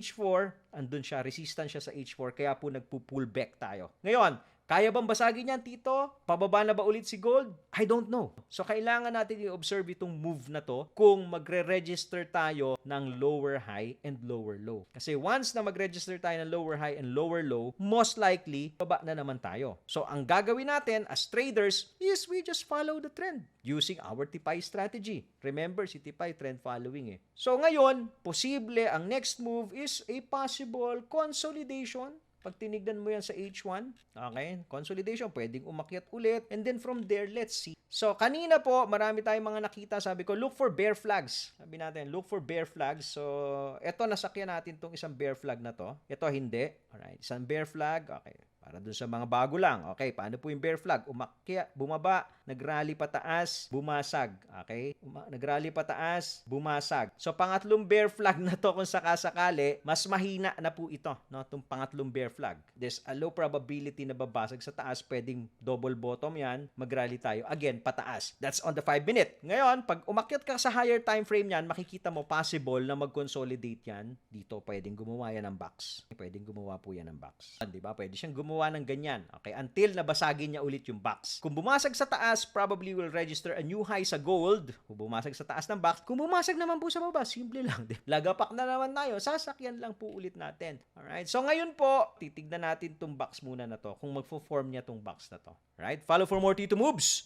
H4, andun siya, resistant siya sa H4, kaya po nagpo-pullback tayo. Ngayon, kaya bang basagin yan, Tito? Pababa na ba ulit si gold? I don't know. So, kailangan natin i-observe itong move na to kung magre-register tayo ng lower high and lower low. Kasi once na mag-register tayo ng lower high and lower low, most likely, baba na naman tayo. So, ang gagawin natin as traders is we just follow the trend using our TIPI strategy. Remember, si TIPI trend following eh. So, ngayon, posible ang next move is a possible consolidation. Pag tinignan mo yan sa H1, okay, consolidation, pwedeng umakyat ulit. And then from there, let's see. So, kanina po, marami tayong mga nakita. Sabi ko, look for bear flags. Sabi natin, look for bear flags. So, eto, nasakyan natin tong isang bear flag na to. Ito, hindi. Alright, isang bear flag. Okay. Para dun sa mga bago lang. Okay, paano po yung bear flag? Umakyat, bumaba, nagrally pataas, bumasag. Okay? Nagrally pataas, bumasag. So, pangatlong bear flag na to kung sakasakali, mas mahina na po ito. No? Itong pangatlong bear flag. There's a low probability na babasag sa taas. Pwedeng double bottom yan. Magrally tayo. Again, pataas. That's on the 5-minute. Ngayon, pag umakyat ka sa higher time frame yan, makikita mo possible na mag-consolidate yan. Dito, pwedeng gumawa yan ng box. Pwedeng gumawa po yan ng box. Diba? Pwede siyang gumawa ng ganyan. Okay? Until nabasagin niya ulit yung box. Kung bumasag sa taas, probably will register a new high sa gold. Kung bumasag sa taas ng box, kung bumasag naman po sa baba, simple lang. Lagapak na naman tayo. Sasakyan lang po ulit natin. Alright? So ngayon po, titignan natin tong box muna na to. Kung magfo-form niya tong box na to. Alright? Follow for more Tito Moves.